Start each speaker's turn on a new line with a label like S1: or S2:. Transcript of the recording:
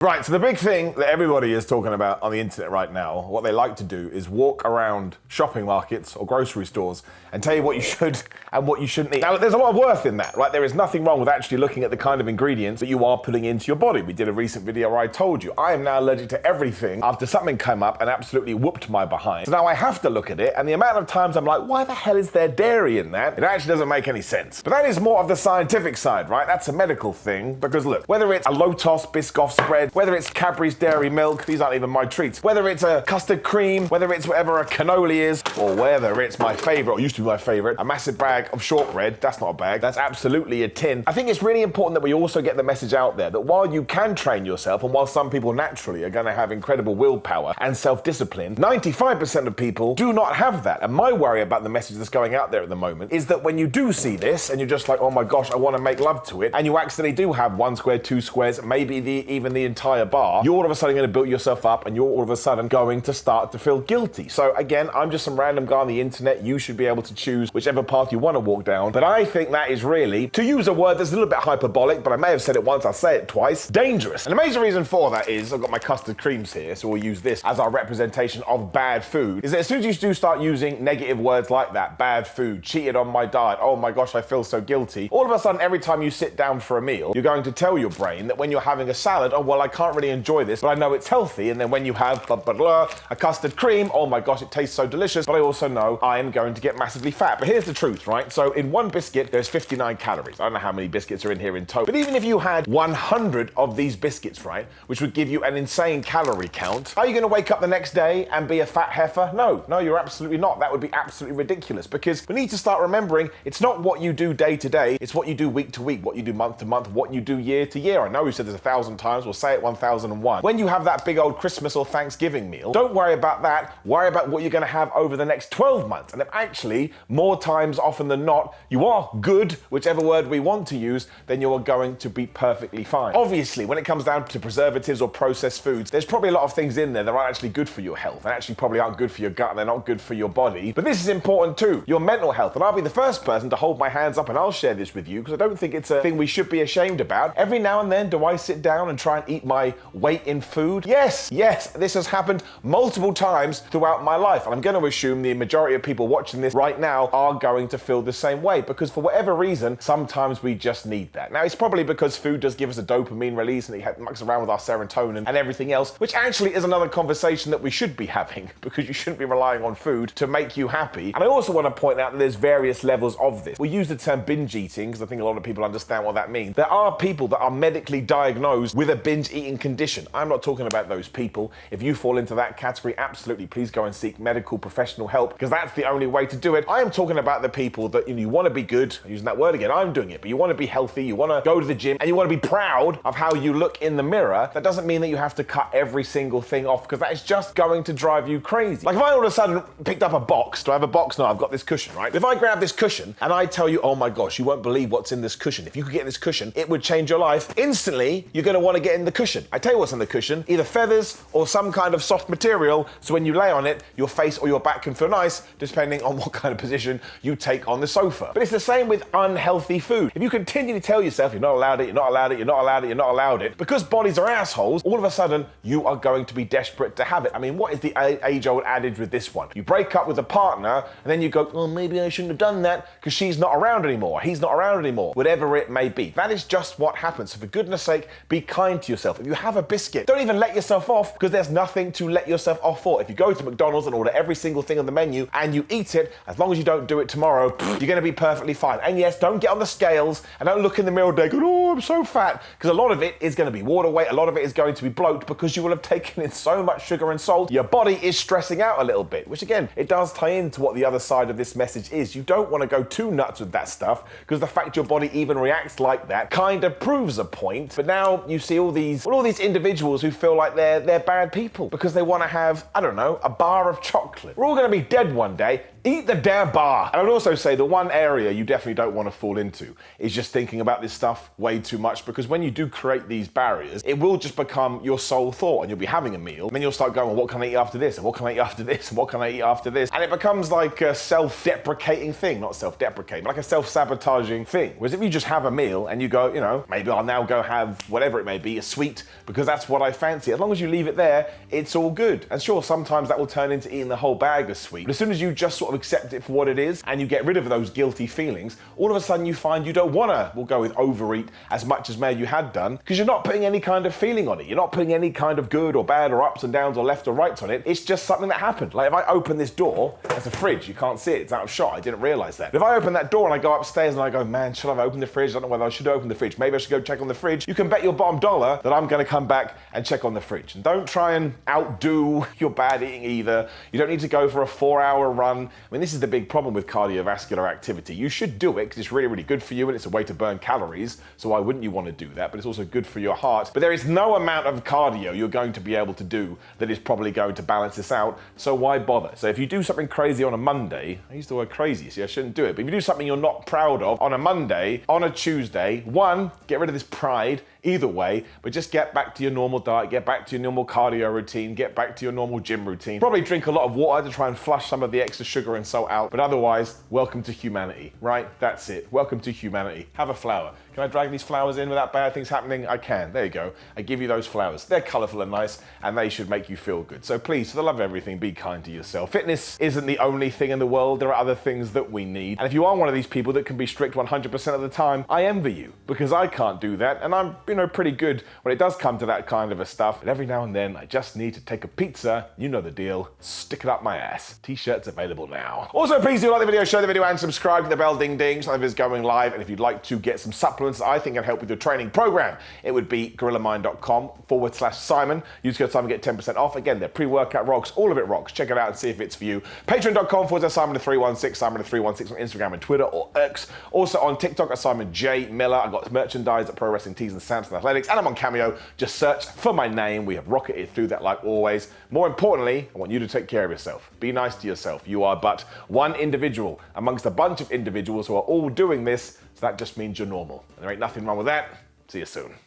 S1: Right, so the big thing that everybody is talking about on the internet right now, what they like to do is walk around shopping markets or grocery stores and tell you what you should and what you shouldn't eat. Now, there's a lot of worth in that, right? There is nothing wrong with actually looking at the kind of ingredients that you are putting into your body. We did a recent video where I told you I am now allergic to everything after something came up and absolutely whooped my behind. So now I have to look at it, and the amount of times I'm like, why the hell is there dairy in that? It actually doesn't make any sense. But that is more of the scientific side, right? That's a medical thing, because look, whether it's a Lotus Biscoff spread, whether it's Cadbury's dairy milk, these aren't even my treats, whether it's a custard cream, whether it's whatever a cannoli is, or whether it's my favorite, or used to be my favorite, a massive bag of shortbread, that's not a bag, that's absolutely a tin. I think it's really important that we also get the message out there that while you can train yourself, and while some people naturally are going to have incredible willpower and self-discipline, 95% of people do not have that. And my worry about the message that's going out there at the moment is that when you do see this, and you're just like, oh my gosh, I want to make love to it, and you accidentally do have 1 square, 2 squares, maybe even the entire bar, you're all of a sudden going to build yourself up, and you're all of a sudden going to start to feel guilty. So again, I'm just some random guy on the internet. You should be able to choose whichever path you want to walk down. But I think that is really, to use a word that's a little bit hyperbolic, but I may have said it once, I'll say it twice, dangerous. And the major reason for that is, I've got my custard creams here, so we'll use this as our representation of bad food, is that as soon as you do start using negative words like that, bad food, cheated on my diet, oh my gosh, I feel so guilty, all of a sudden, every time you sit down for a meal, you're going to tell your brain that when you're having a salad, oh well, I can't really enjoy this, but I know it's healthy. And then when you have blah, blah, blah, a custard cream, oh my gosh, it tastes so delicious, but I also know I am going to get massively fat. But here's the truth, right? So in one biscuit, there's 59 calories. I don't know how many biscuits are in here in total. But even if you had 100 of these biscuits, right, which would give you an insane calorie count, are you going to wake up the next day and be a fat heifer? No, you're absolutely not. That would be absolutely ridiculous, because we need to start remembering it's not what you do day to day, it's what you do week to week, what you do month to month, what you do year to year. I know we've said this 1,000 times, we'll say it 1,001. When you have that big old Christmas or Thanksgiving meal, don't worry about that. Worry about what you're going to have over the next 12 months. And if actually, more times often than not, you are good, whichever word we want to use, then you are going to be perfectly fine. Obviously, when it comes down to preservatives or processed foods, there's probably a lot of things in there that aren't actually good for your health, and actually probably aren't good for your gut, and they're not good for your body. But this is important too, your mental health. And I'll be the first person to hold my hands up and I'll share this with you, because I don't think it's a thing we should be ashamed about. Every now and then, do I sit down and try and eat my weight in food? Yes, this has happened multiple times throughout my life. And I'm going to assume the majority of people watching this right now are going to feel the same way, because for whatever reason, sometimes we just need that. Now, it's probably because food does give us a dopamine release, and it mucks around with our serotonin and everything else, which actually is another conversation that we should be having, because you shouldn't be relying on food to make you happy. And I also want to point out that there's various levels of this. We use the term binge eating, because I think a lot of people understand what that means. There are people that are medically diagnosed with a binge eating condition. I'm not talking about those people. If you fall into that category, absolutely, please go and seek medical professional help, because that's the only way to do it. I am talking about the people that, you want to be good, I'm using that word again, I'm doing it, but you want to be healthy, you want to go to the gym, and you want to be proud of how you look in the mirror. That doesn't mean that you have to cut every single thing off, because that is just going to drive you crazy. Like if I all of a sudden picked up a box, do I have a box? No, I've got this cushion, right? If I grab this cushion and I tell you, oh my gosh, you won't believe what's in this cushion. If you could get this cushion, it would change your life. Instantly, you're going to want to get in the cushion. I tell you what's in the cushion, either feathers or some kind of soft material, so when you lay on it, your face or your back can feel nice, depending on what kind of position you take on the sofa. But it's the same with unhealthy food. If you continually tell yourself you're not allowed it, you're not allowed it, you're not allowed it, you're not allowed it, because bodies are assholes, all of a sudden, you are going to be desperate to have it. I mean, what is the age-old adage with this one? You break up with a partner, and then you go, oh, maybe I shouldn't have done that, because she's not around anymore, he's not around anymore, whatever it may be. That is just what happens. So for goodness sake, be kind to yourself. If you have a biscuit, don't even let yourself off, because there's nothing to let yourself off for. If you go to McDonald's and order every single thing on the menu and you eat it, as long as you don't do it tomorrow, you're going to be perfectly fine. And yes, don't get on the scales and don't look in the mirror all day going, oh, I'm so fat, because a lot of it is going to be water weight, a lot of it is going to be bloat, because you will have taken in so much sugar and salt, your body is stressing out a little bit, which again, it does tie into what the other side of this message is. You don't want to go too nuts with that stuff, because the fact your body even reacts like that kind of proves a point. But now you see all these individuals who feel like they're bad people because they want to have, I don't know, a bar of chocolate. We're all going to be dead one day. eat the damn bar. And I would also say the one area you definitely don't want to fall into is just thinking about this stuff way too much, because when you do create these barriers, it will just become your sole thought, and you'll be having a meal, and then you'll start going, well, what can I eat after this? And what can I eat after this? And what can I eat after this? And it becomes like a self-deprecating thing, not self-deprecating, but like a self-sabotaging thing. Whereas if you just have a meal and you go, you know, maybe I'll now go have whatever it may be, a sweet, because that's what I fancy. As long as you leave it there, it's all good. And sure, sometimes that will turn into eating the whole bag of sweet. But as soon as you just sort of accept it for what it is and you get rid of those guilty feelings, all of a sudden you find you don't wanna, we'll go with overeat as much as maybe you had done, because you're not putting any kind of feeling on it. You're not putting any kind of good or bad or ups and downs or left or rights on it. It's just something that happened. Like if I open this door, there's a fridge, you can't see it, it's out of shot, I didn't realize that. But if I open that door and I go upstairs and I go, man, should I have opened the fridge? I don't know whether I should open the fridge. Maybe I should go check on the fridge. You can bet your bottom dollar that I'm gonna come back and check on the fridge. And don't try and outdo your bad eating either. You don't need to go for a 4-hour run. I mean, this is the big problem with cardiovascular activity. You should do it because it's really, really good for you and it's a way to burn calories. So why wouldn't you want to do that? But it's also good for your heart. But there is no amount of cardio you're going to be able to do that is probably going to balance this out. So why bother? So if you do something crazy on a Monday, I use the word crazy, see, I shouldn't do it. But if you do something you're not proud of on a Monday, on a Tuesday, one, get rid of this pride. Either way, but just get back to your normal diet, get back to your normal cardio routine, get back to your normal gym routine. Probably drink a lot of water to try and flush some of the extra sugar and salt out, but otherwise, welcome to humanity, right? That's it. Welcome to humanity. Have a flower. Can I drag these flowers in without bad things happening? I can. There you go. I give you those flowers. They're colorful and nice, and they should make you feel good. So please, for the love of everything, be kind to yourself. Fitness isn't the only thing in the world. There are other things that we need. And if you are one of these people that can be strict 100% of the time, I envy you, because I can't do that, and I'm, pretty good when it does come to that kind of a stuff. But every now and then, I just need to take a pizza, you know the deal, stick it up my ass. T-shirts available now. Also, please do like the video, share the video, and subscribe to the bell ding ding so that it's going live. And if you'd like to get some supplements that I think can help with your training program, it would be gorillamind.com/Simon. Use code Simon, get 10% off. Again, they're pre-workout rocks, all of it rocks. Check it out and see if it's for you. Patreon.com/Simon316, Simon316 on Instagram and Twitter or X. Also on TikTok at Simon J. Miller. I've got merchandise at Pro Wrestling Tees and Samson Athletics, and I'm on Cameo. Just search for my name. We have rocketed through that like always. More importantly, I want you to take care of yourself. Be nice to yourself. You are but one individual amongst a bunch of individuals who are all doing this, so that just means you're normal. And there ain't nothing wrong with that. See you soon.